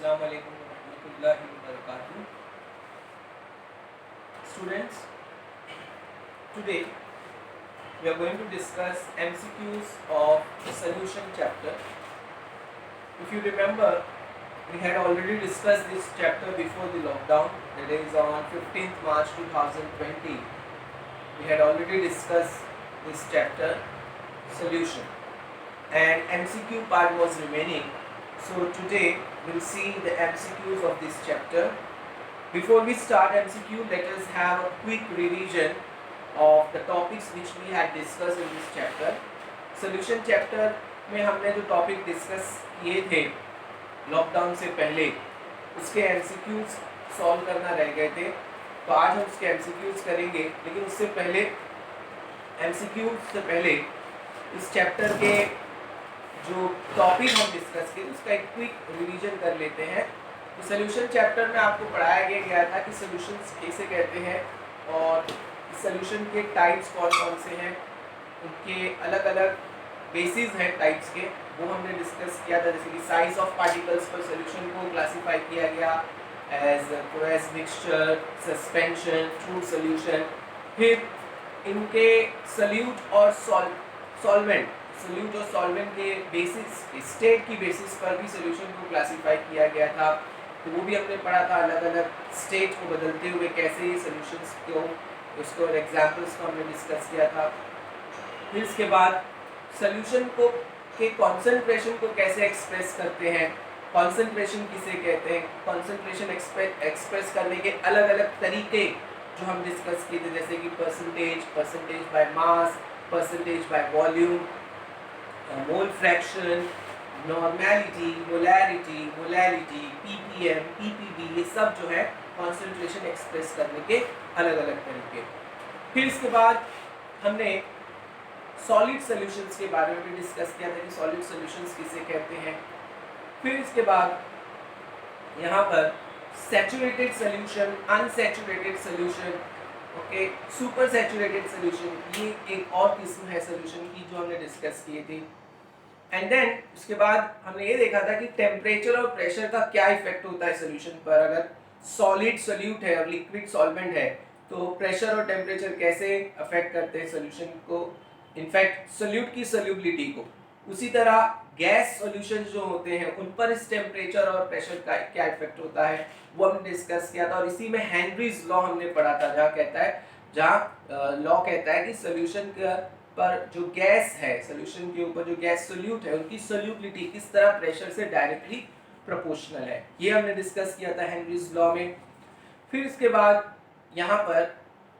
Assalamu alaikum warahmatullahi wabarakatuh. Students, today we are going to discuss MCQs of the solution chapter. If you remember, we had already discussed this chapter before the lockdown, that is on 15th March 2020. We had already discussed this chapter, solution, and MCQ part was remaining. So today we'll see the MCQs of this chapter. Before we start MCQ, let us have a quick revision of the topics which we had discussed in this chapter. Solution chapter में हमने जो topic discuss किए थे lockdown से पहले, उसके MCQs solve करना रह गए थे, तो आज हम उसके MCQs करेंगे. लेकिन उससे पहले MCQs से पहले इस चैप्टर के जो टॉपिक हम डिस्कस किए उसका एक क्विक रिवीजन कर लेते हैं. तो सोल्यूशन चैप्टर में आपको पढ़ाया गया था कि सोल्यूशंस कैसे कहते हैं और सोल्यूशन के टाइप्स कौन कौन से हैं, उनके अलग अलग बेसिस हैं टाइप्स के, वो हमने डिस्कस किया था. जैसे कि साइज ऑफ पार्टिकल्स पर सोल्यूशन को क्लासिफाई किया गया as porous mixture, suspension, true solution. फिर इनके सल्यूट और सॉल्वेंट, सोल्यूट और सॉल्वेंट के बेसिस, स्टेट की बेसिस पर भी सोल्यूशन को क्लासिफाई किया गया था. तो वो भी हमने पढ़ा था, अलग अलग स्टेट को बदलते हुए कैसे ये सोल्यूशंस को, उसको एग्जांपल्स को हमने डिस्कस किया था. फिर इसके बाद सोल्यूशन को के कॉन्सेंट्रेशन को कैसे एक्सप्रेस करते हैं, कॉन्सेंट्रेशन किसे कहते हैं, कॉन्सेंट्रेशन एक्सप्रेस करने के अलग अलग तरीके जो हम डिस्कस किए थे, जैसे कि percentage, percentage by mass, percentage by volume, mole fraction, normality, molarity, molarity, ppm, ppb, ये सब जो है कॉन्सेंट्रेशन एक्सप्रेस करने के अलग अलग तरीके. फिर इसके बाद हमने सॉलिड सॉल्यूशंस के बारे में भी डिस्कस किया था कि सॉलिड सॉल्यूशंस किसे कहते हैं. फिर इसके बाद यहाँ पर saturated solution, unsaturated solution, okay, super saturated solution, ये एक और किस्म है सॉल्यूशन की जो हमने डिस्कस किए थे. एंड देन उसके बाद हमने ये देखा था कि टेम्परेचर और प्रेशर का क्या इफेक्ट होता है सॉल्यूशन पर. अगर सॉलिड सोल्यूट है और लिक्विड सॉल्वेंट है तो प्रेशर और टेम्परेचर कैसे अफेक्ट करते हैं सॉल्यूशन को, इनफैक्ट सोल्यूट की सोल्यूबिलिटी को. उसी तरह गैस सॉल्यूशंस जो होते हैं उन पर इस टेम्परेचर और प्रेशर का क्या इफेक्ट होता है वो हमने डिस्कस किया था. और इसी में हेनरीज लॉ हमने पढ़ा था, जहाँ कहता है, जहाँ लॉ कहता है कि सॉल्यूशन पर जो गैस है, सॉल्यूशन के ऊपर जो गैस सोल्यूट है, उनकी सोल्यूबिलिटी किस तरह प्रेशर से डायरेक्टली प्रोपोर्शनल है. ये हमने डिस्कस किया था हेनरीज लॉ में. फिर इसके बाद यहाँ पर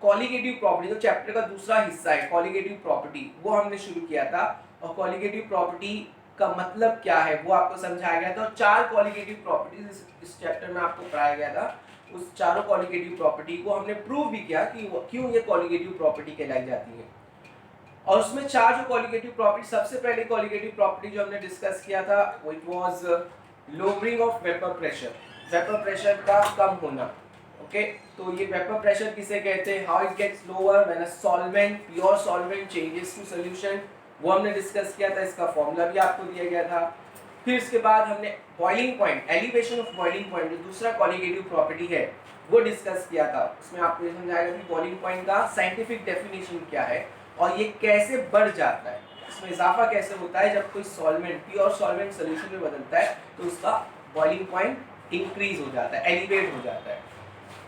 कॉलिगेटिव प्रॉपर्टी, जो चैप्टर का दूसरा हिस्सा है, कॉलिगेटिव प्रॉपर्टी, वो हमने शुरू किया था. और कॉलिगेटिव प्रॉपर्टी का मतलब क्या है वो आपको समझाया गया था. और 4 कॉलिगेटिव प्रॉपर्टीज इस चैप्टर में आपको पढ़ाया गया था. उस चारों कॉलिगेटिव प्रॉपर्टी को हमने प्रूव भी किया कि क्यों ये कॉलिगेटिव प्रॉपर्टी कहलाई जाती है. और उसमें 4 जो कॉलिगेटिव प्रॉपर्टी, सबसे पहले कॉलिगेटिव प्रॉपर्टी जो हमने डिस्कस किया था वो it was lowering of vapour pressure, vapour pressure का कम होना. ओके, तो ये वेपर प्रेशर किसे कहते हैं, how it gets lower when a solvent, pure solvent changes to solution, वो हमने डिस्कस किया था. इसका फॉर्मूला भी आपको दिया गया था. फिर इसके बाद हमने boiling point, elevation of boiling point, जो दूसरा कॉलिगेटिव प्रॉपर्टी है, वो डिस्कस किया था. उसमें आपको ये समझाया कि बॉइलिंग पॉइंट का साइंटिफिक डेफिनेशन क्या है और ये कैसे बढ़ जाता है, इसमें इजाफा कैसे होता है जब कोई सॉल्वेंट, प्योर सॉल्वेंट सॉल्यूशन में बदलता है तो उसका बॉइलिंग पॉइंट इंक्रीज हो जाता है, एलिवेट हो जाता है.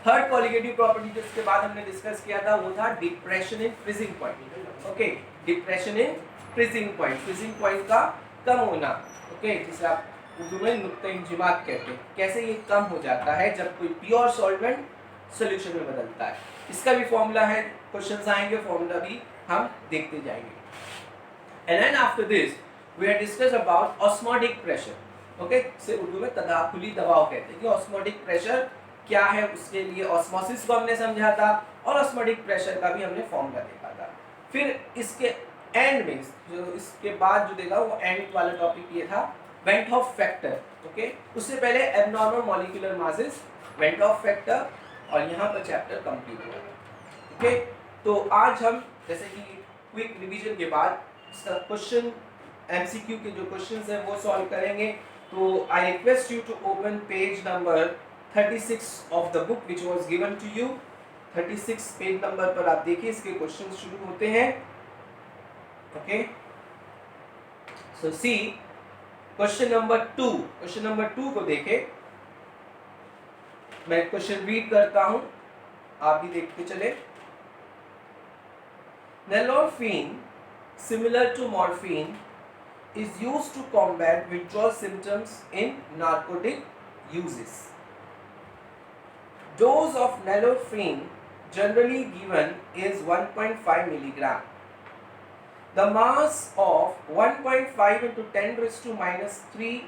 थर्ड कॉलिगेटिव प्रॉपर्टी जो इसके बाद हमने डिस्कस किया था वो था depression in freezing point. Okay, depression in freezing point, freezing point का कम होना. ओके, जिसे आप उर्दू में नुक्ता इंजिमात कहते हैं. कैसे ये कम हो जाता है जब कोई प्योर सॉल्वेंट सॉल्यूशन में बदलता है. इसका भी फॉर्मूला है, क्वेश्चंस आएंगे, फॉर्मूला भी हम देखते जाएंगे. And then after this we have discussed about osmotic pressure. Okay, इसे उर्दू में तदाखुली दबाव कहते हैं कि ऑस्मोटिक प्रेशर क्या है, उसके लिए ऑस्मोसिस को हमने समझा था और ऑस्मोटिक प्रेशर का भी हमने फॉर्मूला देखा था. फिर इसके एंड में, जो इसके बाद जो देखा वो एंड वाला टॉपिक ये था, वेंट ऑफ फैक्टर. ओके, उससे पहले abnormal molecular masses, went of factor, और यहाँ पर चैप्टर कंप्लीट हुआ. ओके, तो आज हम जैसे कि क्विक रिवीजन के बाद क्वेश्चन एमसीक्यू के जो क्वेश्चंस हैं वो सॉल्व करेंगे. तो I request you to open page number 36 of the book which was given to you. 36 page number पर आप देखिए, इसके क्वेश्चन शुरू होते हैं। Okay, so see question number 2। Question number 2 को देखें, मैं क्वेश्चन रीड करता हूं, आप भी देखते चले। Nalorphine, similar to morphine, is used to combat withdrawal symptoms in narcotic uses. Dose of nalorphine generally given is 1.5 milligram. The mass of 1.5 into 10 raised to minus 3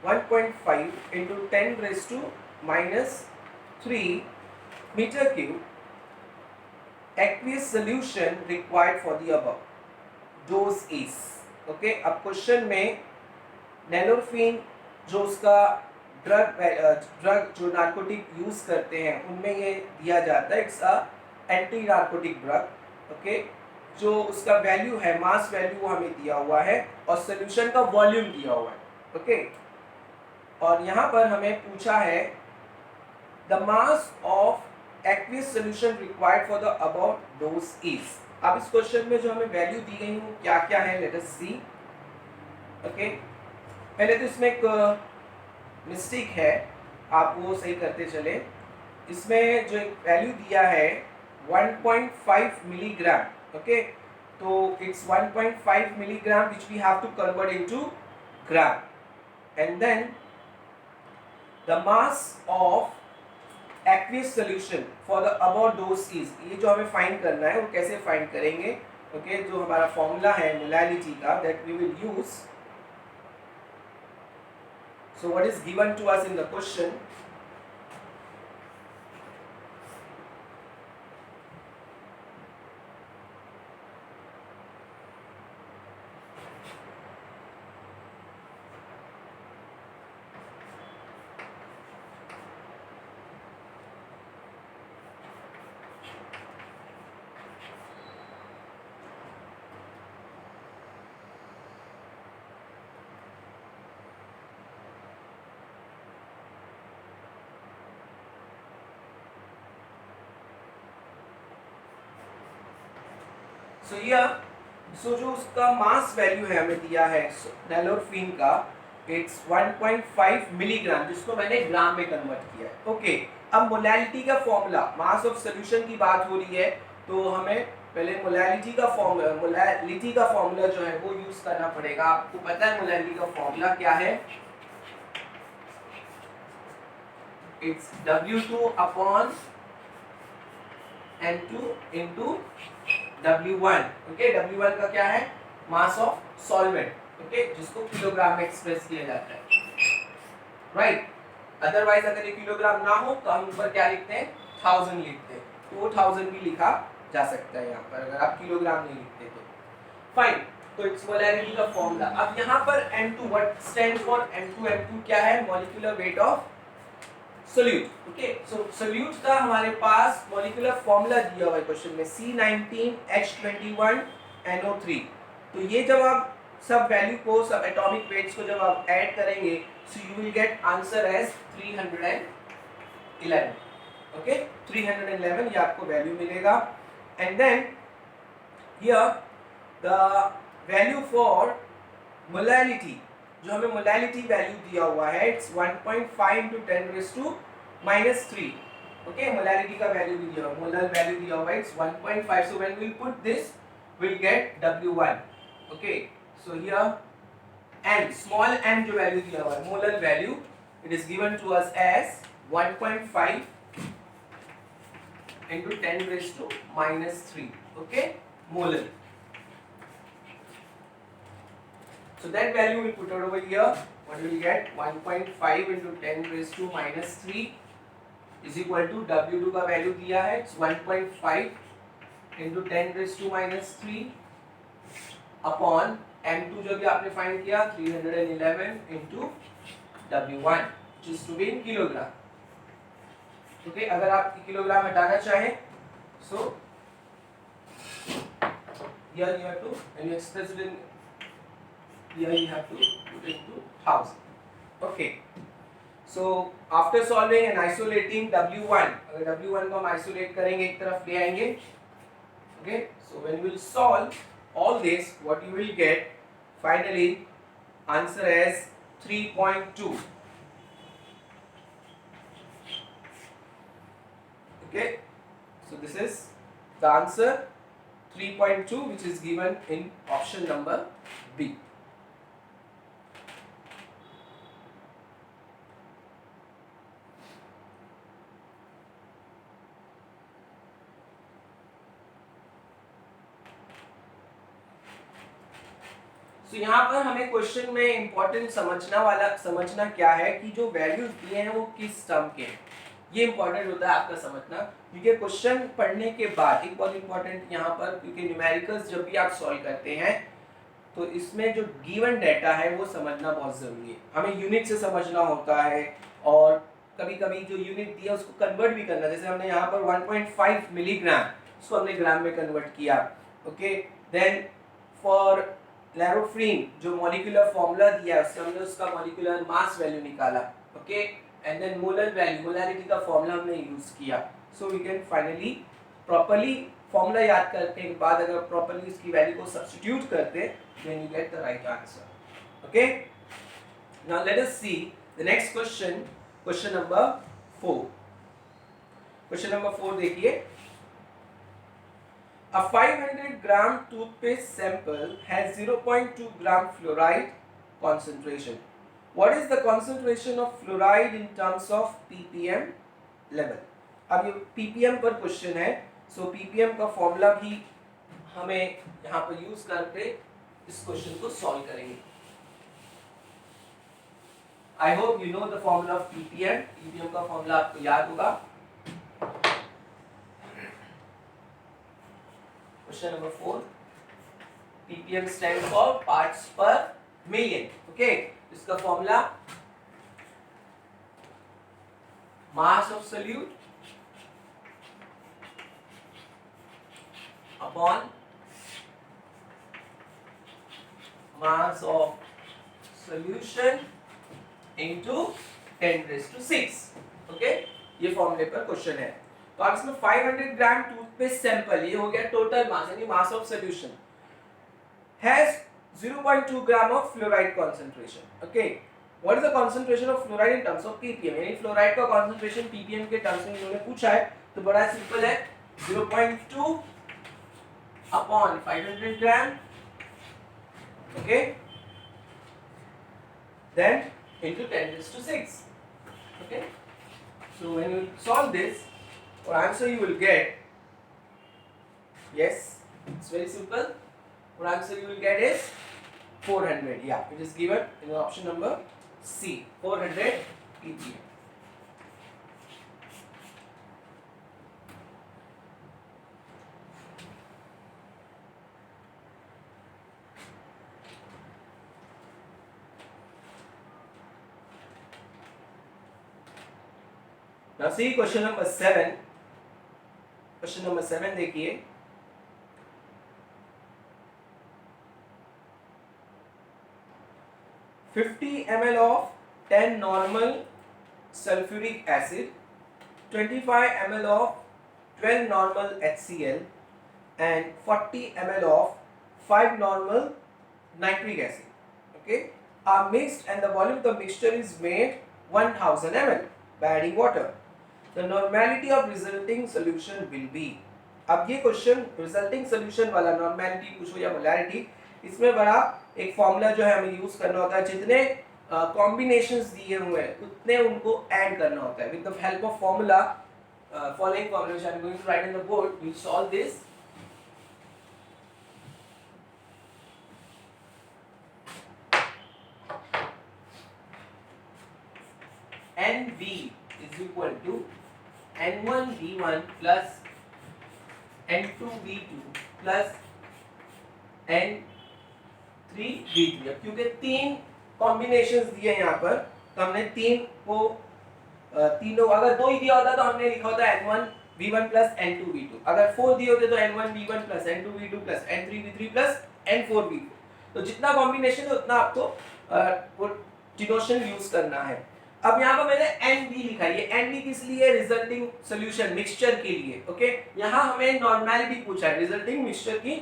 1.5 into 10 raised to minus 3 meter cube aqueous solution required for the above. Dose is. Okay, अब question में नैलोरफिन जो उसका drug जो narcotic use करते हैं उनमें ये दिया जाता है, it's a anti narcotic drug. Okay, जो उसका वैल्यू है, मास वैल्यू वो हमें दिया हुआ है और सोल्यूशन का वॉल्यूम दिया हुआ है। ओके, और यहाँ पर हमें पूछा है the mass of aqueous solution required for the above dose is. अब इस क्वेश्चन में जो हमें वैल्यू दी गई है क्या क्या है, लेट अस सी। ओके, पहले तो इसमें एक मिस्टेक है, आप वो सही करते चले। इसमें जो एक वैल्यू दिया है 1.5 मिलीग्राम। ओके, तो it's 1.5 milligram which we have to convert into gram and then the mass of aqueous solution for the above dose is. ये जो हमें फाइंड करना है वो कैसे फाइंड करेंगे? ओके, जो हमारा फॉर्मूला है मोलैलिटी का, that we will use. So what is given to us in the question, so जो उसका मास वैल्यू है हमें दिया है नैलोरफिन का, इट्स 1.5 मिलीग्राम, जिसको मैंने ग्राम में कन्वर्ट किया है। ओके, अब मोलैलिटी का फॉर्मूला, मास ऑफ सॉल्यूशन की बात हो रही है, तो हमें पहले मोलैलिटी का फॉर्मूला जो है वो यूज करना पड़ेगा। आपको पता है मोलैलिटी का फॉर्मूला क्या है? It's W2 upon N2 into W1। Okay, W1 का क्या है? मास ऑफ सॉल्वेंट। ओके, जिसको किलोग्राम में एक्सप्रेस किया जाता है, राइट। अदरवाइज अगर ये किलोग्राम ना हो तो हम ऊपर क्या लिखते हैं? 1000 लिखते हैं, तो वो 1000 भी लिखा जा सकता है यहाँ पर, अगर आप किलोग्राम नहीं लिखते तो। फाइन, तो इट्स मोलैरिटी का फॉर्मूला। अब यहाँ पर N2 what stand for? N2 क्या है? Molecular weight of solute. Okay, so solute का हमारे पास मॉलिक्यूलर फॉर्मूला दिया हुआ है क्वेश्चन में, C19H21NO3। तो ये जब आप सब वैल्यू को, सब एटॉमिक वेट्स को जब आप ऐड करेंगे, so you will get answer as 311। Okay, 311 ये आपको वैल्यू मिलेगा। And then here the value for molality, जो हमें मोलैलिटी वैल्यू दिया हुआ है, it's 1.5 into 10 raised to minus 3। Okay, molality का वैल्यू भी दिया हुआ, मोलर वैल्यू दिया हुआ है, it's 1.5। So when we put this we'll get W1। Okay, so here n, small n जो वैल्यू दिया हुआ है, molar value, it is given to us as 1.5 into 10 raised to minus 3। Okay, molar. So that value we put it over here. What will we get? 1.5 into 10 raised to minus 3 is equal to W2 का value दिया है, it's 1.5 into 10 raised to minus 3 upon M2 जो भी आपने find किया 311 into W1 which is to be in kilogram। Okay, अगर आप kilogram हटाना चाहें, so here you have to, when you express it in here you have to put it to 1000. Okay. So after solving and isolating W1, अगर W1 को हम isolate करेंगे एक तरफ ले आएंगे. Okay. So when you will solve all this, what you will get finally answer as 3.2. Okay. So this is the answer 3.2, which is given in option number B. तो यहाँ पर हमें क्वेश्चन में इंपॉर्टेंट समझना क्या है कि जो वैल्यूज दिए हैं वो किस टर्म के हैं. ये इंपॉर्टेंट होता है आपका समझना, क्योंकि क्वेश्चन पढ़ने के बाद एक बहुत इंपॉर्टेंट यहाँ पर, क्योंकि न्यूमेरिकल्स जब भी आप सॉल्व करते हैं तो इसमें जो गिवन डाटा है वो समझना बहुत ज़रूरी है. हमें यूनिट से समझना होता है और कभी कभी जो यूनिट दिया उसको कन्वर्ट भी करना. जैसे हमने यहाँ पर 1.5 मिलीग्राम, उसको हमने ग्राम में कन्वर्ट किया. ओके. देन फॉर लैरोफ्रीन जो मॉलिक्यूलर फॉर्मूला दिया उससे हमने उसका मॉलिक्यूलर मास वैल्यू निकाला. Okay. And then molar value, molarity का फॉर्मूला हमने यूज किया. So we can finally properly formula याद करने के बाद अगर प्रॉपर्ली इसकी वैल्यू को सब्स्टिट्यूट करते then you get the right answer. Okay. Now let us see the next question, question number 4. Question number 4 देखिए. A 500 gram toothpaste sample has 0.2 gram fluoride concentration. What is the concentration of fluoride in terms of ppm level? अब ये ppm पर question है, so ppm का formula भी हमें यहाँ पर यूज करके इस क्वेश्चन को सॉल्व करेंगे. I hope you know the formula of ppm. ppm का फॉर्मूला आपको याद होगा. Question number 4. ppm stands for parts per million. Okay. इसका formula mass of solute upon mass of solution into 10 raised to 6. Okay. ये फॉर्मूले पर question है. तो अब इसमें 500 ग्राम टूथपेस्ट सैंपल, ये हो गया टोटल मास यानी mass of solution, has 0.2 gram of fluoride concentration. Okay. What is the concentration of fluoride in terms of ppm, यानी फ्लोराइड का कंसंट्रेशन ppm के टर्म्स में इन्होंने पूछा है. तो बड़ा सिंपल है, 0.2 upon 500 gram. Okay. Then into 10 raised to 6. Okay. So when you solve this, or answer you will get, yes, it's very simple. What answer you will get is 400. Yeah, it is given in option number C, 400 ppm. Now see question number 7. Question number 7 देखिए. $50 ml of 10 normal sulfuric acid, 25 ml of 12 normal HCl and 40 ml of 5 normal nitric acid, okay, are mixed and the volume of the mixture is made 1000 ml by adding water. The normality of resulting solution will be. अब ये question resulting solution वाला, normality पूछो या molarity, इसमें बड़ा एक formula जो है हमें यूज करना होता है. जितने कॉम्बिनेशंस दिए हुए हैं उतने उनको ऐड करना होता है. With the help of formula, following formula which I am going to write in the board, we will solve this. NV is equal to N1V1 plus N2V2 plus N3V3. अब क्योंकि 3 कॉम्बिनेशंस दिए यहाँ पर, तो हमने 3 को तीनों, अगर 2 ही दिया होता तो हमने लिखा होता N1V1 plus N2V2. अगर 4 दिए होते तो N1V1 plus N2V2 plus N3V3 plus N4V4. तो जितना कॉम्बिनेशन है उतना आपको वो डिनोशन यूज करना है। अब यहाँ पर मैंने NB लिखा है, ये NB किस लिए? रिजल्टिंग सॉल्यूशन मिक्सचर के लिए। ओके, यहाँ हमें नॉर्मेलिटी पूछा है, रिजल्टिंग मिक्सचर की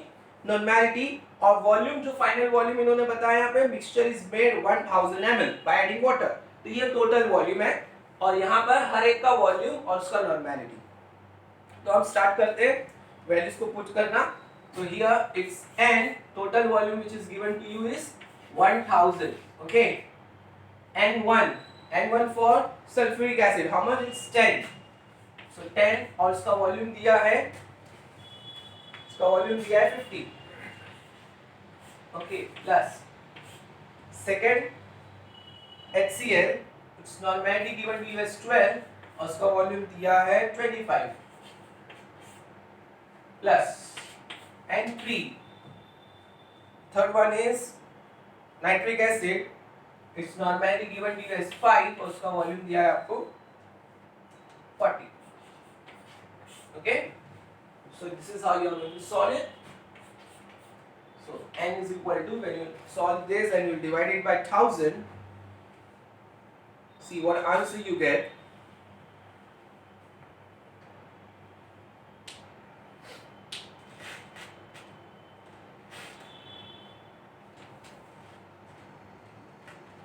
नॉर्मेलिटी और वॉल्यूम, जो फाइनल वॉल्यूम इन्होंने बताया यहाँ पे, mixture is made 1000 ml by adding water. तो ये टोटल वॉल्यूम है और यहाँ पर हर एक का वॉल्यूम और उसका नॉर्मेलिटी। तो हम स्टार्ट करते हैं वैल्यूज को पुट करना। तो here it's N, total volume which is given to you is 1000. okay, N1 for sulfuric acid, how much? It's 10. so 10 और इसका वॉल्यूम दिया है, 50. okay, plus second HCl, its normality given to you as 12 और इसका volume दिया है 25, plus N3, third one is nitric acid, its normality given to you as 5 और उसका वॉल्यूम दिया है आपको 40. okay, so this is how you are going to solve it. So N is equal to, when you solve this and you divide it by 1000, see what answer you get.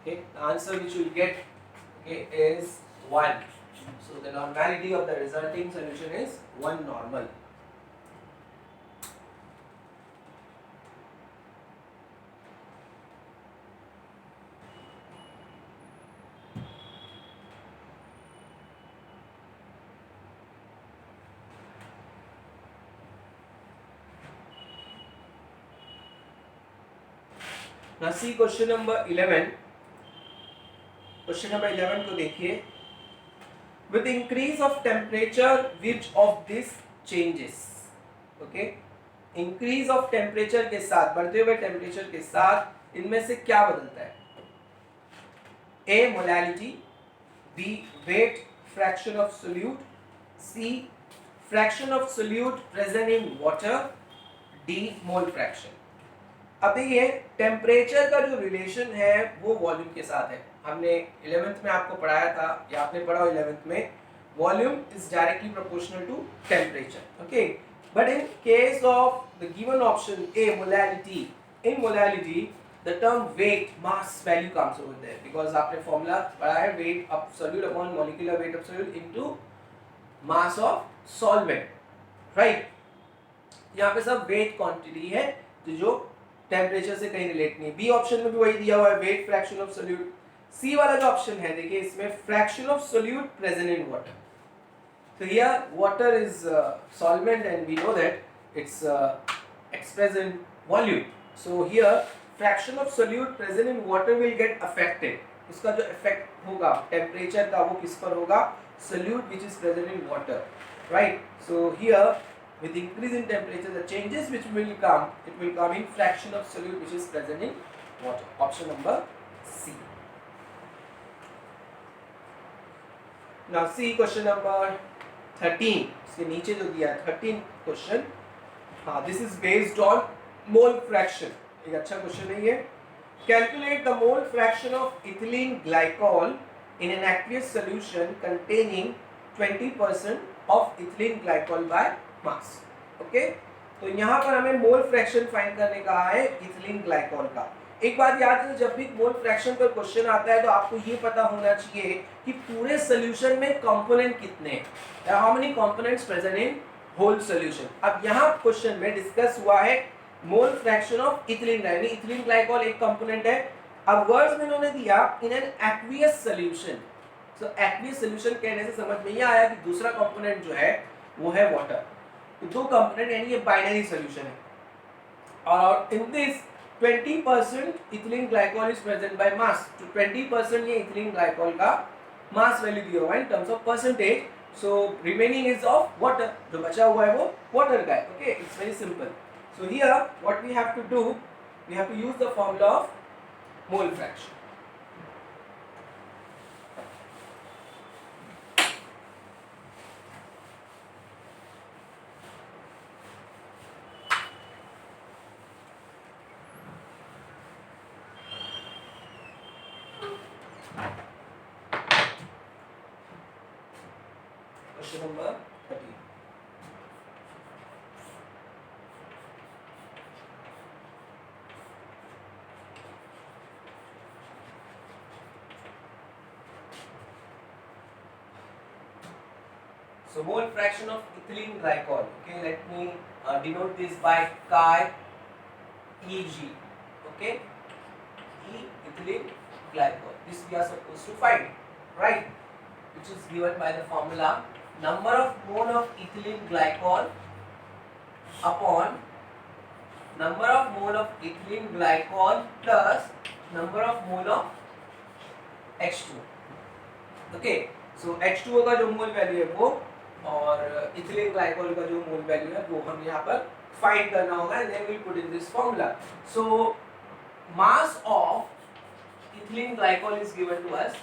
Okay, the answer which you will get, okay, is 1. So the normality of the resulting solution is 1 normal. Now see question number 11. Question number 11 को देखिए. With increase of temperature, which of this changes? Okay, increase of temperature के साथ, बढ़ते हुए temperature के साथ इनमें से क्या बदलता है? A molality, B weight fraction of solute, C fraction of solute present in water, D mole fraction. अब देखिए टेम्परेचर का जो रिलेशन है वो वॉल्यूम के साथ है। हमने 11th में आपको पढ़ाया था या आपने पढ़ा 11th में, volume is directly proportional to temperature. Okay, but in case of the given option A molality, in molality the term weight mass value comes over there, because आपने फॉर्मूला पढ़ा है weight of solute upon molecular weight of solute into mass of solvent, right. यहाँ पे सब wait quantity है जो temperature से कहीं रिलेट नहीं। बी ऑप्शन में भी वही दिया हुआ है, weight fraction of solute. C वाला जो ऑप्शन है देखिए इसमें fraction of solute present in water. तो here water is solvent and we know that it's expressed in volume. So here fraction of solute present in water will get affected. उसका जो effect होगा temperature का वो किस पर होगा? Solute which is present in water, right. So here with increase in temperature, the changes which will come, it will come in fraction of solute which is present in water. Option number C. Now see question number 13. इसके नीचे जो दिया है 13 question, हाँ, this is based on mole fraction. एक अच्छा question है ये। Calculate the mole fraction of ethylene glycol in an aqueous solution containing 20% of ethylene glycol by mass. Okay, तो यहाँ पर हमें मोल फ्रैक्शन फाइंड करने का है इथिलीन ग्लाइकॉल का। एक बात याद है, जब भी मोल फ्रैक्शन पर क्वेश्चन आता है तो आपको ये पता होना चाहिए कि पूरे सॉल्यूशन में कंपोनेंट कितने हैं, how many components present in whole solution. अब यहाँ क्वेश्चन में डिस्कस हुआ है mole fraction of ethylene glycol, ethylene glycol एक कंपोनेंट है। अब वर्ड्स में इन्होंने दिया in an aqueous solution. So aqueous solution कहने से समझ में ये आया कि दूसरा कंपोनेंट जो है वो है वाटर। तो दो कंपोनेंट यानी ये बाइनरी सॉल्यूशन है। और in this 20% ethylene glycol is present by mass. तो 20% ये इथिलीन ग्लाइकॉल का मास वैल्यू दिया हुआ है in terms of percentage. So remaining is of water, जो बचा हुआ है वो वाटर का है। Okay, it's very simple. So here what we have to do, we have to use the formula of mole fraction. Question number 13. So mole fraction of ethylene glycol. Okay, let me denote this by chi Eg. Okay, E ethylene glycol. This we are supposed to find, right? Which is given by the formula number of mole of ethylene glycol upon number of mole of ethylene glycol plus number of mole of H2. Okay, so H2O का जो मोल value है वो और ethylene glycol का जो मोल value है वो हम यहाँ पर फाइंड करना होगा and then we put in this formula. So mass of ethylene glycol is given to us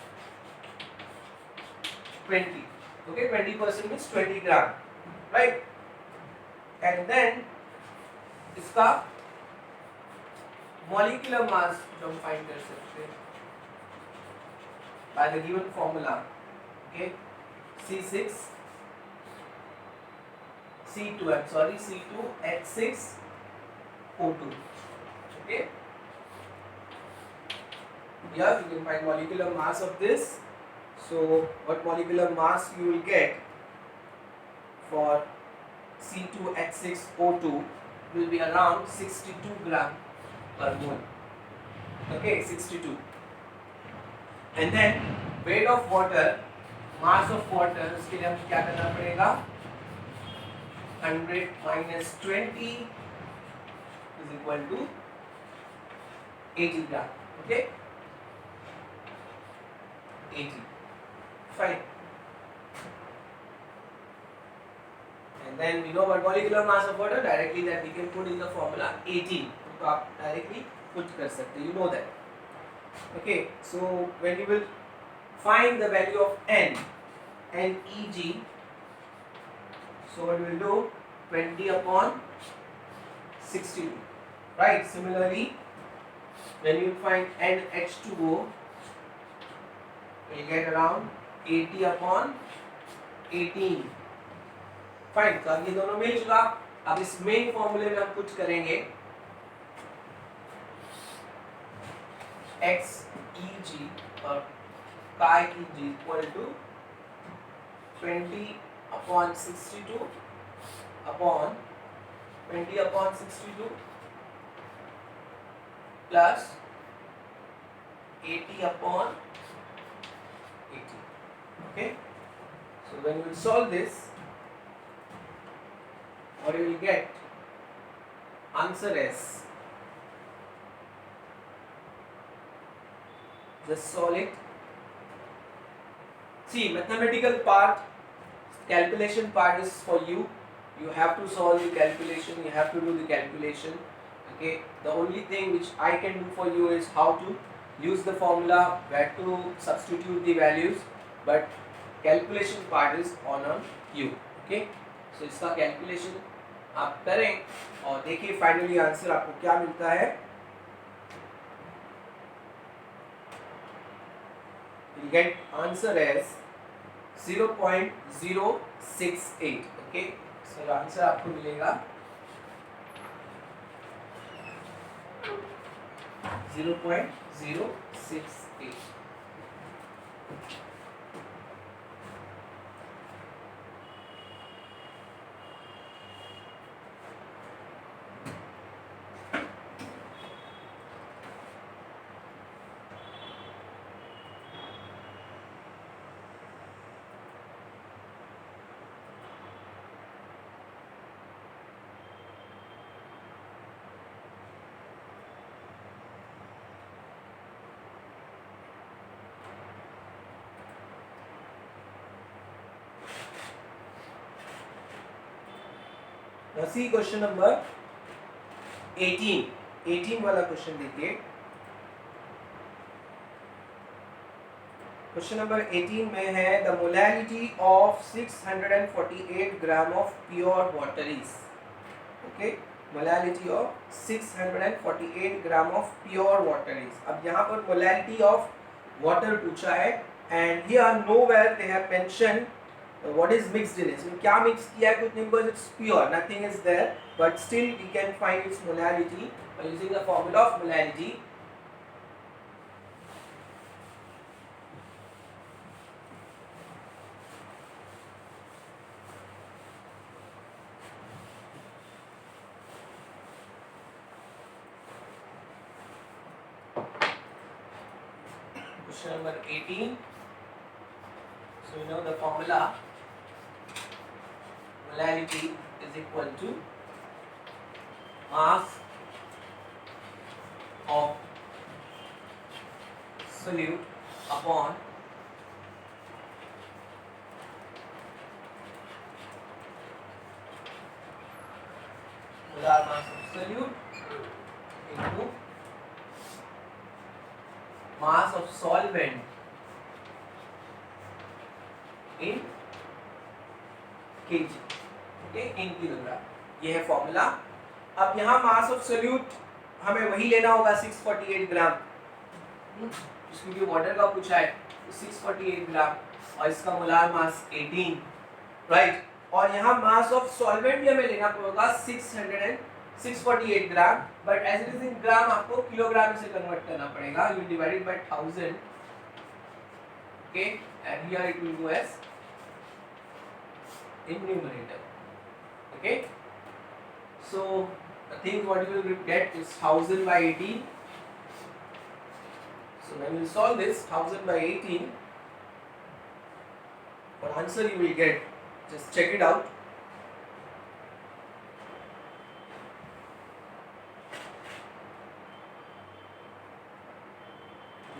20. Okay, 20% means 20 gram, right? And then इसका molecular mass जो हम फाइंड कर सकते हैं by the given formula. Okay, C2 H6O2. Okay, yeah, you can find molecular mass of this. So what molecular mass you will get for C2H6O2 will be around 62 gram per mole. Okay, 62. And then weight of water, mass of water, उसके लिए हमें क्या करना पड़ेगा? 100 minus 20 is equal to 80 gram. Okay, 80. Fine. And then we know about molecular mass of water directly that we can put in the formula 18. तो आप directly put कर सकते, you know that. Okay, so when you will find the value of N and Eg, so what we will do 20 upon 62, right? Similarly, when you find NH2O, you get around 80 upon 18. Fine, तो अब ये दोनों मिल चुका. अब इस main फॉर्मूले में हम कुछ करेंगे Xeg और chi Eg equal to 20 upon 62 upon 20 upon 62 plus 80 upon 80. Okay, so when you will solve this, what you will get? Answer is, just solve it. See, mathematical part, calculation part is for you. You have to solve the calculation, you have to do the calculation. Okay, the only thing which I can do for you is how to use the formula, where to substitute the values, but calculation part is on you. Okay, so इसका calculation आप करें और देखिए finally answer आपको क्या मिलता है. You get answer as 0.068. Okay, so answer आपको मिलेगा 0.068. Now see question number 18. 18 वाला क्वेश्चन देखिए. क्वेश्चन नंबर 18 में है the molality of 648 gram of pure water is. Okay, molality of 648 gram of pure water is. अब यहाँ पर molality of water पूछा है and here nowhere they have mentioned what is mixed in it? So क्या mix किया है कुछ नहीं, because it's pure, nothing is there, but still we can find its molarity by using the formula of molarity. Question number 18. So you know the formula, molarity is equal to mass of solute upon molar mass of solute into mass of solvent in kg, okay, in kilogram. ये है formula. अब यहाँ mass of solute हमें वही लेना होगा 648 ग्राम, क्योंकि water का पूछा है, तो 648 ग्राम, और इसका मोलार मास 18, राइट। और यहाँ मास ऑफ सॉल्वेंट भी हमें लेना होगा 648 gram, but as it is in gram आपको किलोग्राम से कन्वर्ट करना पड़ेगा। You divided by 1000, okay, and here it will go as in numerator, okay. So the thing what you will get is 1000 by 18. So when you solve this 1000 by 18, what answer you will get, just check it out.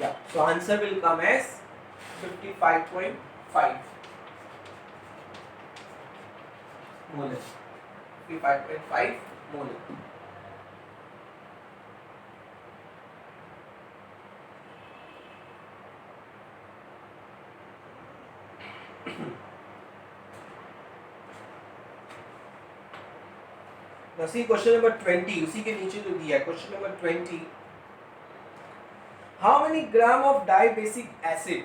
Yeah, so answer will come as 55.5 molar, 55.5 molar. Now see question number 20, उसी के नीचे जो दिया है question number 20, how many gram of dibasic acid,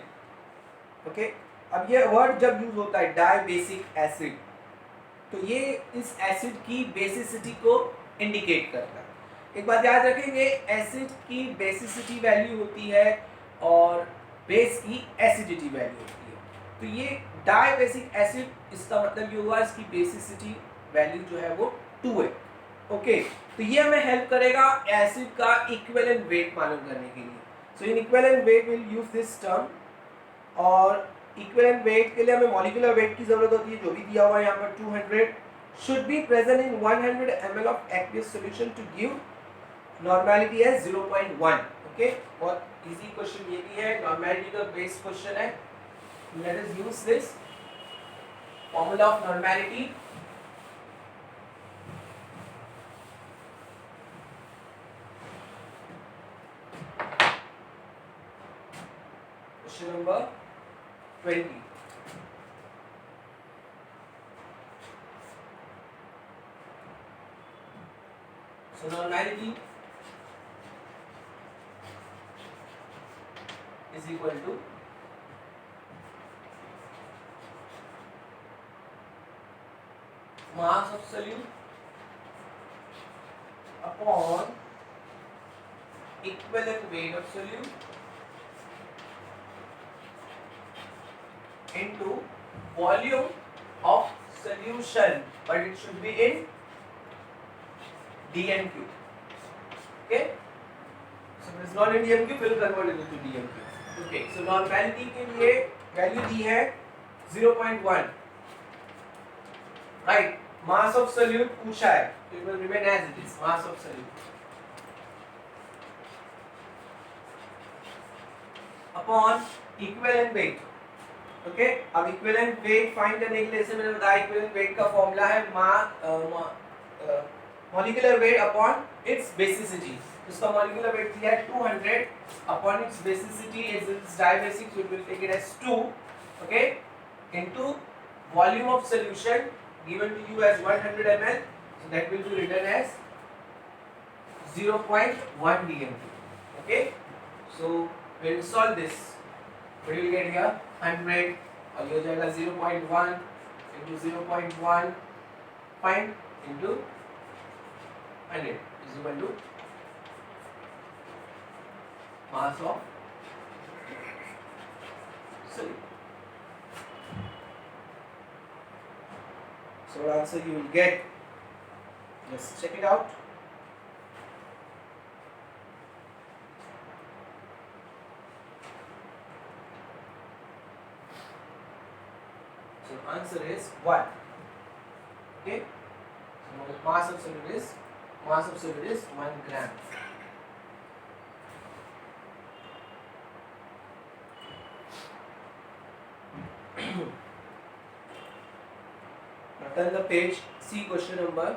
okay. अब ये word जब use होता है डाइबेसिक एसिड, तो ये इस एसिड की बेसिसिटी को इंडिकेट करता है। एक बात याद रखेंगे, एसिड की बेसिसिटी वैल्यू होती है और बेस की एसिडिटी वैल्यू होती है। तो ये डाइबेसिक एसिड, इसका मतलब ये हुआ इसकी बेसिसिटी वैल्यू जो है वो 2 है, ओके। तो ये हमें हेल्प करेगा एसिड का इक्विवेलेंट वेट मालूम करने के लिए। So in equivalent weight will use this term, और इक्विवेलेंट वेट के लिए हमें मॉलिक्यूलर वेट की जरूरत होती है, जो भी दिया हुआ है यहाँ पर 200 should be present in 100 ml of aqueous solution to give normality as 0.1, okay। बहुत इजी क्वेश्चन ये भी है, नॉर्मेलिटी का बेस क्वेश्चन है। Let us use this formula of normality. Question number 20, so normality is equal to mass of solute upon equivalent weight of solute into volume of solution, but it should be in DMQ, okay। So if it is not in DMQ, we'll convert it into DMQ, okay। So normality के लिए value दी है 0.1, right। mass of solute पूछा है, तो it will remain as it is, mass of solute upon equivalent weight, okay. अब equivalent weight find करने के लिए, जैसे मैंने बताया, इक्विवेलेंट वेट का फॉर्मूला है molecular weight upon its basicity. इसका मॉलिक्यूलर वेट दिया है 200 upon its basicity, is its dibasic, so we will take it as 2, okay, into volume of solution given to you as 100 ml, so that will be written as 0.1 dmq, okay। So when we solve this, what do you get here? 100 और ये हो जाएगा 0.1 into 0.1 fine into 100 is equal to mass of solute. So what answer you will get? Just check it out. So answer is 1. Okay. So mass of solute is 1 gram. Now turn the page. See question number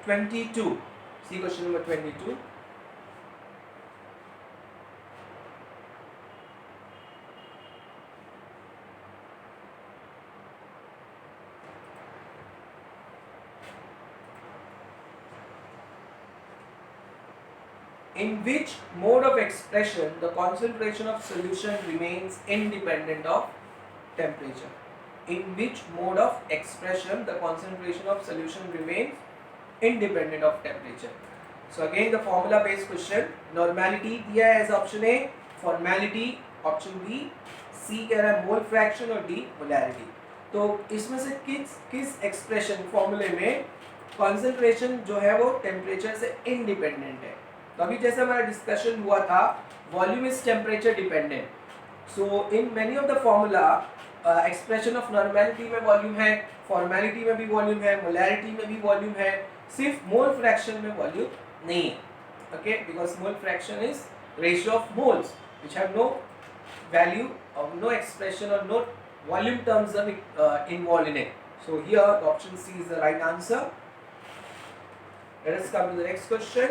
22. See question number 22. In which mode of expression the concentration of solution remains independent of temperature? In which mode of expression the concentration of solution remains independent of temperature? So again the formula based question. Normality दिया है as option A, formality option B, C कह रहा है mole fraction और D molarity. तो इसमें से किस एक्सप्रेशन फॉर्मूले में कॉन्सेंट्रेशन जो है वो टेम्परेचर से इंडिपेंडेंट है? तो अभी जैसे हमारा डिस्कशन हुआ था volume is temperature dependent. So in many of the formula expression of normality में वॉल्यूम है, फॉर्मेलिटी में भी वॉल्यूम है, मोलैरिटी में भी वॉल्यूम है, सिर्फ मोल फ्रैक्शन में वॉल्यूम नहीं है. Okay, because mole fraction is ratio of moles which have no value और नो एक्सप्रेशन और no volume terms involved in it. So here the option C is the right answer. Let us come to the next question.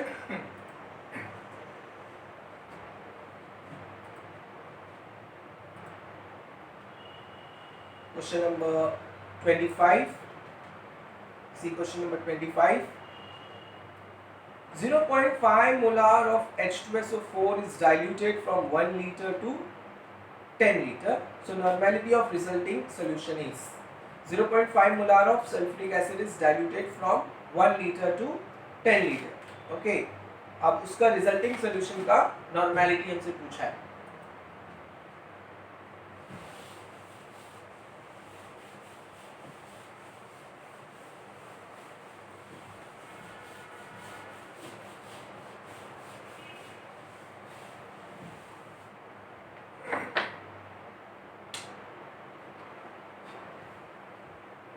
Question number 25. See question number 25. 0.5 molar of H2SO4 is diluted from 1 liter to 10 liter. So normality of resulting solution is 0.5 molar of sulfuric acid is diluted from 1 liter to 10 liter. Okay. अब उसका resulting solution का normality हमसे पूछा है.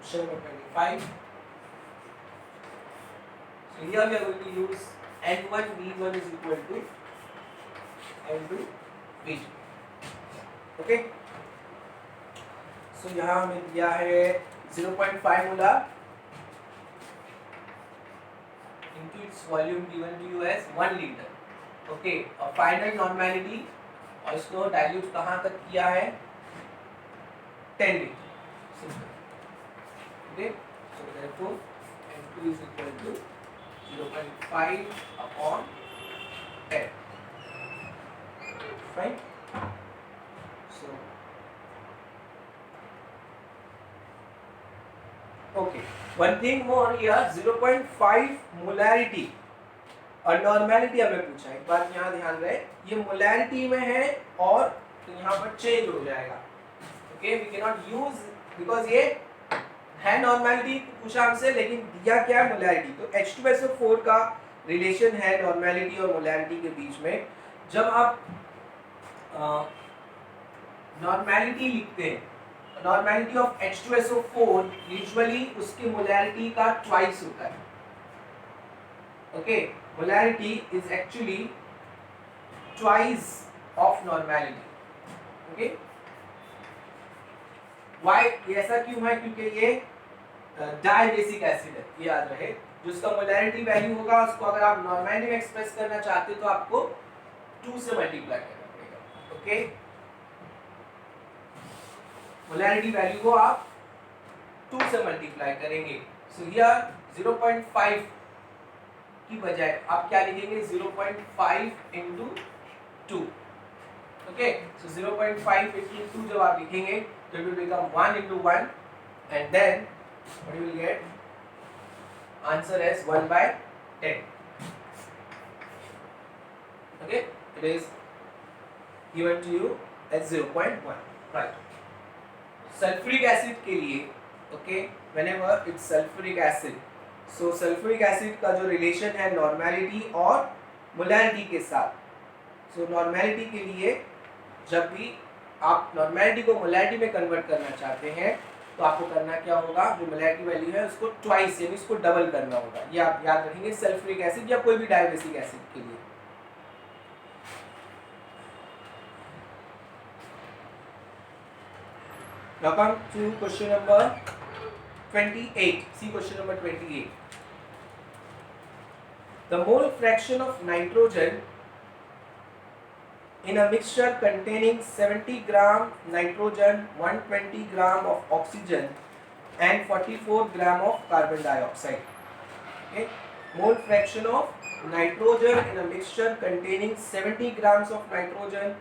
Question number 25. So here we are going to use N1 V1 is equal to N2 V2. Okay. So यहाँ हमें दिया है 0.5 molar into its volume given to you as 1 liter. Okay. और final normality और इसको डाइल्यूट कहाँ तक किया है 10 liter. Simple. Okay, so therefore N2 is equal to 0.5 upon 10. Fine. So okay, one thing more here, 0.5 molarity और normality हमें पूछा है. एक बात यहाँ ध्यान रहे, ये मोलैरिटी में है और तो यहाँ पर चेंज हो जाएगा. Okay, we can not use because ये है नॉर्मेलिटी पूछा हमसे, लेकिन दिया क्या है मोलैरिटी. तो H2SO4 का रिलेशन है नॉर्मेलिटी और मोलैरिटी के बीच में. जब आप नॉर्मेलिटी लिखते हैं, नॉर्मेलिटी ऑफ H2SO4 यूजुअली उसकी मोलैरिटी का ट्वाइस होता है. Okay, molarity is actually twice of normality. Okay, why ऐसा क्यों है? क्योंकि ये डाइबेसिक एसिड है, ये याद रहे. जिसका मोलैरिटी वैल्यू होगा उसको अगर आप नॉर्मेलिटी में एक्सप्रेस करना चाहते हो तो आपको 2 से मल्टीप्लाई करना पड़ेगा. ओके, मोलैरिटी वैल्यू को आप 2 से मल्टीप्लाई करेंगे. सो हियर 0.5 की बजाय आप क्या लिखेंगे? 0.5 इंटू 2. Okay, so 0.5 into 2 जब आप लिखेंगे तो it will become 1 into 1 and then what you will get answer as 1 by 10. Okay, it is given to you as 0.1. Right. Sulphuric acid के लिए okay whenever it's sulphuric acid so sulphuric acid का जो relation है normality और molarity के साथ सो normality के लिए जब भी आप नॉर्मेलिटी को मोलैरिटी में कन्वर्ट करना चाहते हैं तो आपको करना क्या होगा जो मोलैरिटी वैल्यू है उसको ट्वाइस यानी इसको डबल करना होगा ये आप याद रखेंगे सल्फ्यूरिक एसिड या कोई भी डायबेसिक एसिड के लिए Now come to question number 28. See question number 28. The mole fraction of nitrogen in a mixture containing 70 gram nitrogen, 120 gram of oxygen and 44 gram of carbon dioxide. Okay. Mole fraction of nitrogen in a mixture containing 70 grams of nitrogen,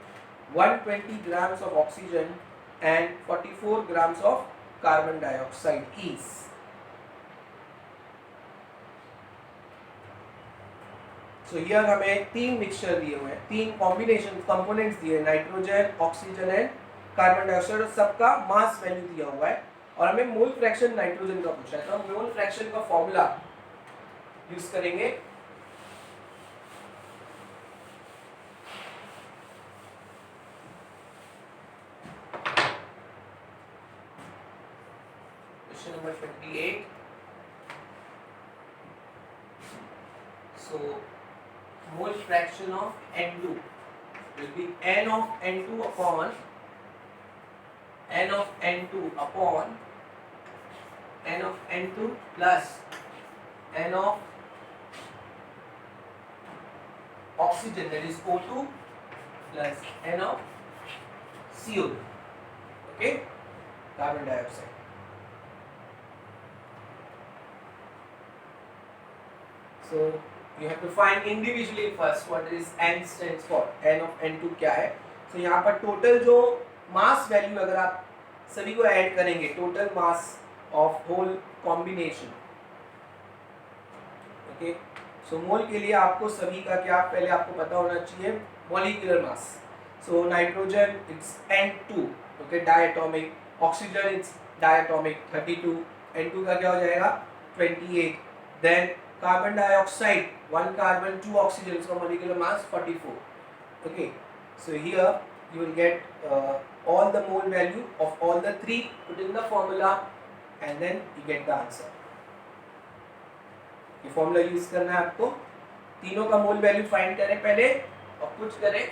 120 grams of oxygen and 44 grams of carbon dioxide is. So here हमें तीन mixture दिए हुए हैं तीन combination components दिए nitrogen oxygen and carbon dioxide और सबका मास value दिया हुआ है और हमें मोल फ्रैक्शन नाइट्रोजन का पूछा है तो हम मोल फ्रैक्शन का फॉर्मूला यूज करेंगे number 28. So mole fraction of N2 will be N of N2 upon N of N2 upon N of N2 plus N of oxygen that is O2 plus N of CO2. Okay, carbon dioxide. So you have to find individually first what is N stands for. N of N2 क्या है? So यहाँ पर total जो मास value अगर आप सभी को add करेंगे total mass of whole combination okay so mole के लिए आपको सभी का क्या पहले आपको पता होना चाहिए molecular mass so nitrogen it's N2 okay diatomic oxygen it's diatomic 32 N2 का क्या हो जाएगा 28 then carbon dioxide 1 carbon 2 oxygen so molecular mass 44 okay so here you will get all the mole value of all the three put in the formula and then you get the answer ये formula use करना है आपको तीनों का mole value find करें पहले और कुछ करें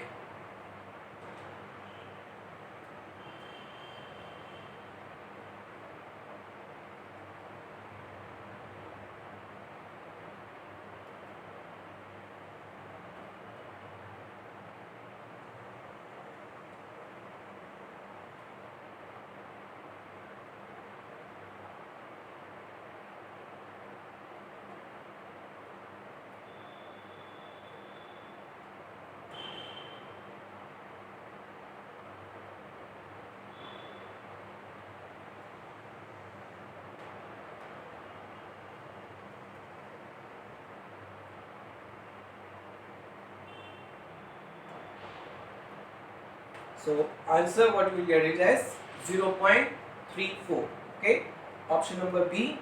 So answer what you will get it as 0.34. Okay, option number B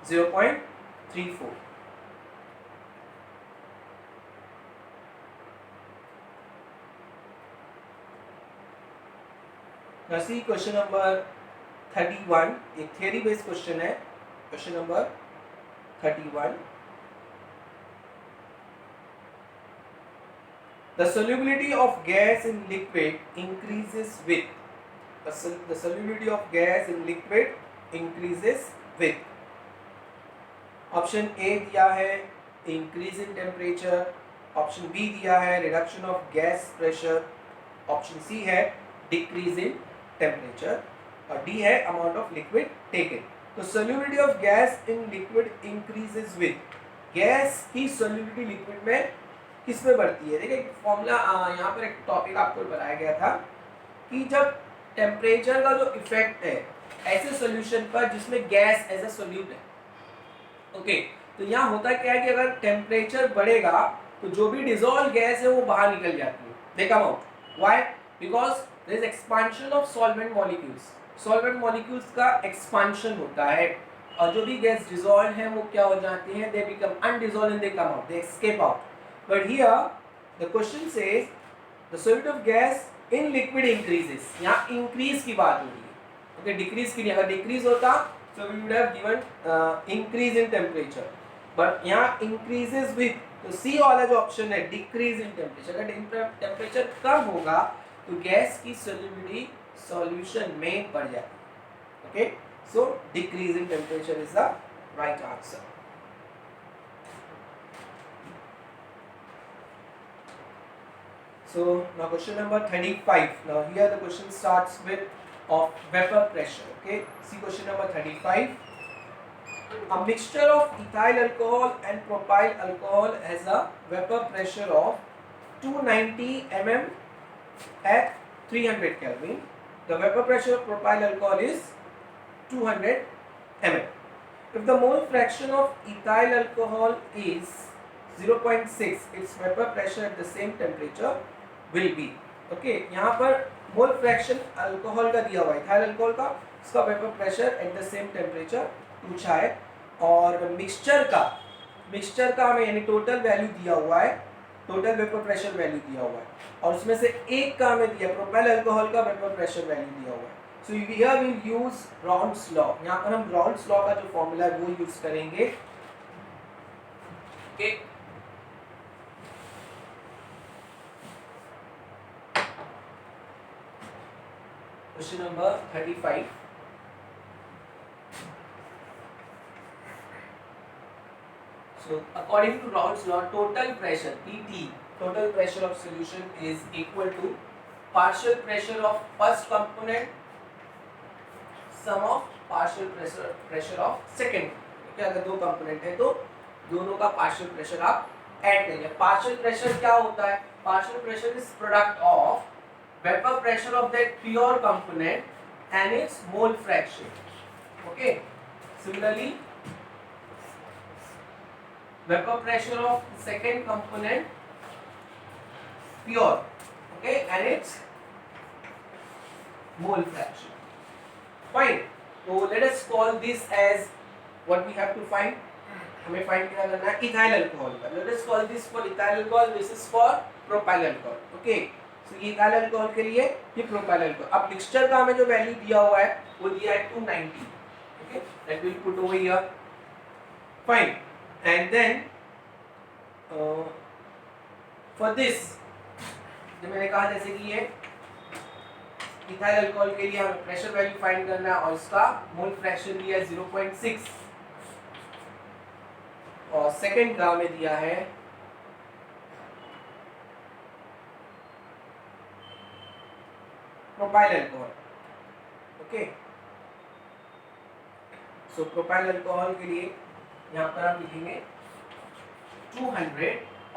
0.34. Now see question number 31. एक theory based question है. Question number 31. The solubility of gas in liquid increases with the solubility of gas in liquid increases with option A दिया है increase in temperature, option B दिया है reduction of gas pressure, option C है decrease in temperature और D है amount of liquid taken. तो solubility of gas in liquid increases with gas की solubility liquid में किस में बढ़ती है? देखिए फॉर्मूला यहाँ पर एक टॉपिक आपको बताया गया था कि जब टेम्परेचर का जो इफेक्ट है ऐसे सॉल्यूशन पर जिसमें गैस एज अ सोल्यूट है, ओके, तो यहाँ होता क्या है कि अगर टेम्परेचर बढ़ेगा तो जो भी डिसॉल्व गैस है वो बाहर निकल जाती है, they come out. Why? Because there is expansion of solvent molecules. Solvent molecules का एक्सपांशन होता है और जो भी गैस डिसॉल्व है वो क्या हो जाती है, they become undissolve and they come out, they escape out. But here the question says the solute of gas in liquid increases. यहाँ इंक्रीज की बात हो रही है, ओके, डिक्रीज की नहीं। अगर डिक्रीज होता so we would have given increase in temperature, but यहाँ increases with, तो C वाला जो ऑप्शन है decrease in temperature, अगर टेम्परेचर कम होगा तो गैस की solubility solution में बढ़ जाएगी, okay, so decrease in temperature is the right answer. So now question number 35. Now here the question starts with of vapor pressure. Okay, see question number 35. A mixture of ethyl alcohol and propyl alcohol has a vapor pressure of 290 mm at 300 Kelvin. The vapor pressure of propyl alcohol is 200 mm. If the mole fraction of ethyl alcohol is 0.6, its vapor pressure at the same temperature will be. Okay, यहाँ पर mole fraction alcohol का दिया हुआ है, ethyl alcohol का, इसका vapour pressure at the same temperature पूछा है। और मिक्सचर का हमें यानी टोटल वैल्यू दिया हुआ है, टोटल वेपर प्रेशर वैल्यू दिया हुआ है और उसमें से एक का हमें दिया प्रोपाइल अल्कोहल का वेपर प्रेशर वैल्यू दिया हुआ है। So here we will use Raoult's law. यहाँ पर हम रॉन्स लॉ का जो फॉर्मूला है वो यूज करेंगे। Okay, question number 35. So according to Raoult's law, total pressure PT, total pressure of solution is equal to partial pressure of first component sum of partial pressure of second. okay, अगर दो component है तो दोनों का partial pressure आप add करेंगे। Partial pressure क्या होता है? Partial pressure is product of vapor pressure of that pure component and its mole fraction. Okay, similarly vapor pressure of second component pure, okay, and its mole fraction. Fine, so let us call this as what we have to find. हमें find क्या करना है? Ethyl alcohol का। let us call this for ethyl alcohol, this is for propyl alcohol. okay, तो ये ethyl alcohol के लिए, ये प्रोपाइल अल्कोहल। अब मिक्सचर का हमें जो वैल्यू दिया हुआ है वो दिया है 290, okay, that will put over here. Fine, and then for this जो मैंने कहा जैसे कि ये इथाइल अल्कोहल के लिए हमें प्रेशर वैल्यू फाइंड करना है और इसका मोल फ्रैक्शन दिया है 0.6 और सेकंड का हमें दिया है प्रोपाइल अल्कोहल। ओके, सो प्रोपाइल अल्कोहल के लिए यहाँ पर आप लिखेंगे 200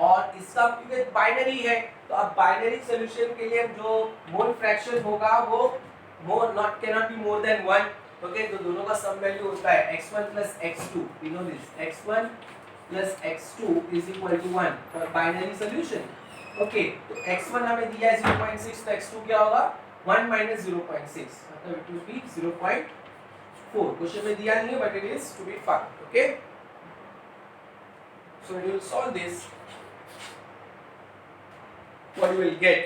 और इसका क्योंकि बाइनरी है तो अब बाइनरी सॉल्यूशन के लिए जो मोल फ्रैक्शन होगा वो cannot be more than 1। Okay, तो दोनों का सम वैल्यू होता है x1 plus x2, we know this, x1 plus x2 is equal to 1 for binary solution. Okay, तो x1 हमें दिया है 0.6 तो x2 क्या होगा? 1 minus 0.6, मतलब it will be 0.4। क्वेश्चन में दिया नहीं है but it is to be found। okay, so when you will solve this, what you will get,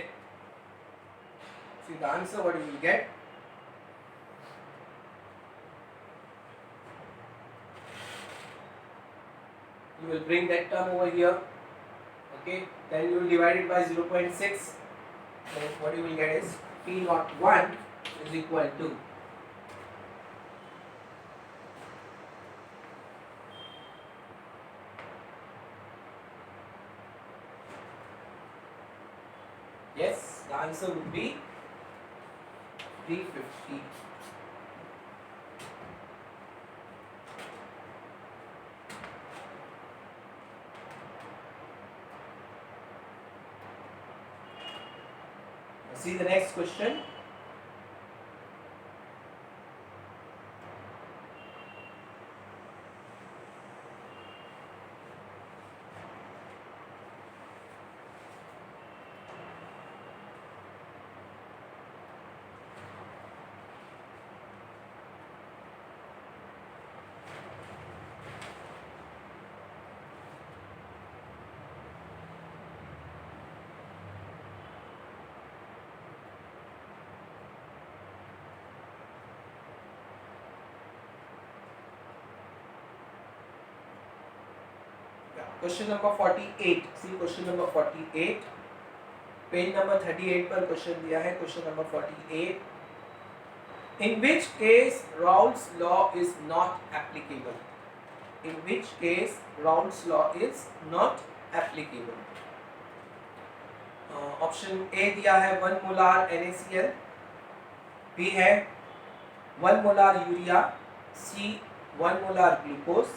see the answer what you will get, you will bring that term over here, okay, then you will divide it by 0.6, then what you will get is P naught 1 is equal to yes, the answer would be 350। See the next question. Question number 48. See question number 48. Page number 38 पर question दिया है. Question number 48. In which case Raoult's law is not applicable? In which case Raoult's law is not applicable? Option A दिया है 1 molar NaCl, B है 1 molar urea, C 1 molar glucose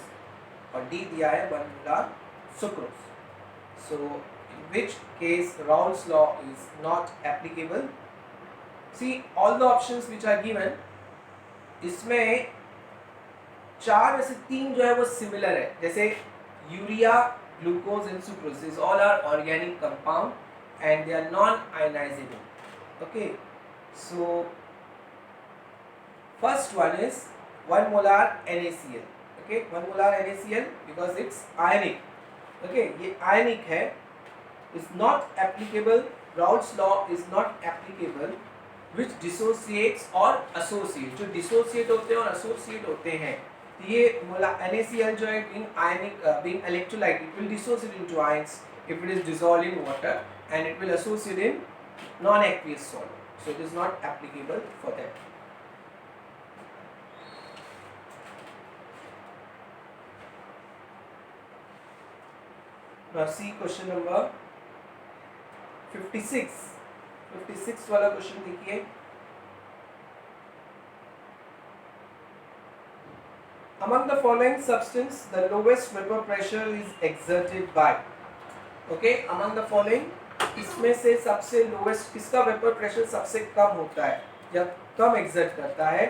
और D दिया है 1 molar sucrose. So in which case Raoult's law is not applicable? See all the options which are given, इसमें 4 में से 3 जो है वो सिमिलर है. जैसे urea, glucose and sucrose, these all are organic compound and they are non-ionizable. Okay, so first one is 1 molar NaCl. Okay, 1 molar NaCl because it's ionic. Okay, ये ionic है, is not applicable. Raoult's law is not applicable which dissociates or associates. जो dissociate होते हैं और associate होते हैं, ये NaCl जो है being ionic, being electrolyte, it will dissociate into ions if it is dissolved in water and it will associate in non-aqueous solid. So it is not applicable for that. Now see question number 56. 56 वाला question देखिए. Among the following substance, the lowest vapor pressure is exerted by. Okay, among the following, इसमें से सबसे lowest किसका vapor pressure सबसे कम होता है या कम exert करता है?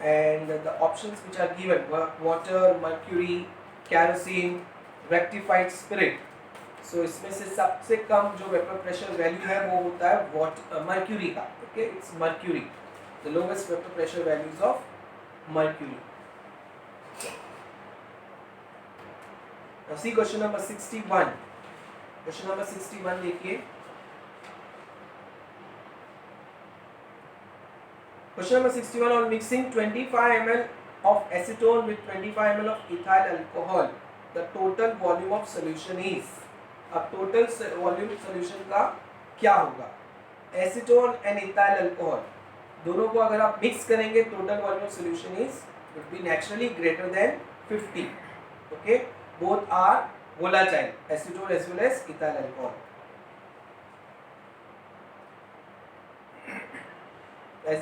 And the options which are given were water, mercury, kerosene, rectified spirit. So इसमें से सबसे कम जो वेपर प्रेशर वैल्यू है वो होता है मर्क्यूरी का. Okay, it's mercury. The lowest vapour pressure values of mercury. Now see question number 61. Question number 61 देखिए. Question number 61, on mixing 25 ml of acetone with 25 ml of ethyl alcohol, the total volume of solution is. अब total volume solution का क्या होगा? Acetone and ethyl alcohol दोनों को अगर आप mix करेंगे, total volume of solution is would be naturally greater than 50. Okay, both are volatile, acetone as well as ethyl alcohol. as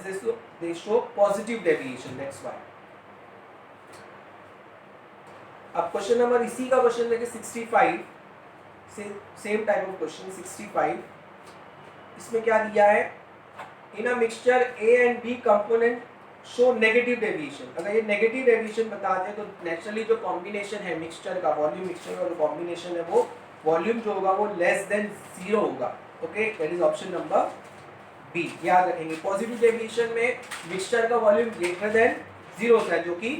they show positive deviation, that's why. अब question number इसी का question देखिए 65, same type of question 65. इसमें क्या दिया है? In a mixture A and B component show negative deviation. अगर ये नेगेटिव डेविएशन बताते हैं तो नेचुरली जो कॉम्बिनेशन है मिक्सचर का, वॉल्यूम मिक्सचर का जो कॉम्बिनेशन है वो वॉल्यूम जो होगा वो लेस देन 0 होगा. Okay, that is option number B. याद रखेंगे पॉजिटिव डेविएशन में मिक्सचर का वॉल्यूम ग्रेटर देन 0 होता है, जो कि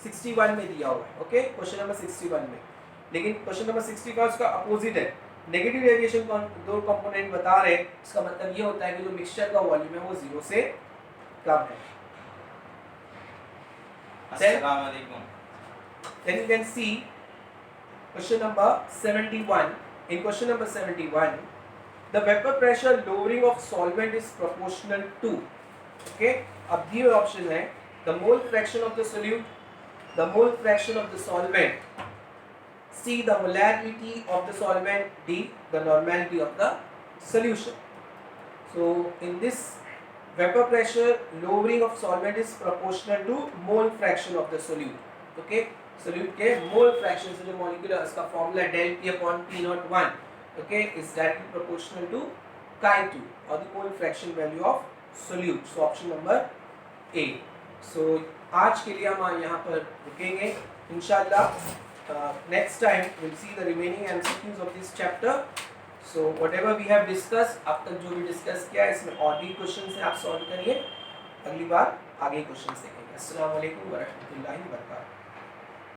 61 में दिया हुआ है. ओके, क्वेश्चन नंबर 61 में. लेकिन क्वेश्चन नंबर 65 उसका अपोजिट है, नेगेटिव डेविएशन दो कंपोनेंट बता रहे हैं. इसका मतलब ये होता है कि जो मिक्सचर का वॉल्यूम है वो 0 से कम है. अस्सलाम वालेकुम. Then you can see question number 71. In question number 71, the vapor pressure lowering of solvent is proportional to. Okay, अब दिए ऑप्शन है the mole fraction of the solute, the mole fraction of the solvent, C the molarity of the solvent, D the normality of the solution. So in this vapor pressure lowering of solvent is proportional to mole fraction of the solute. Okay, solute के mole fraction से जो molecular इसका formula del P upon P naught 1, okay, is directly proportional to chi2 or the mole fraction value of solute. So option number A. So आज के लिए हम यहाँ पर रुकेंगे. Inshallah next time we'll see the remaining MCQs of this chapter. So whatever we have discussed, अब तक जो भी डिस्कस किया है इसमें और भी क्वेश्चन हैं, आप सॉल्व करिए. अगली बार आगे क्वेश्चन देखेंगे. अस्सलाम वालेकुम व रहमतुल्लाहि व बरकातहू.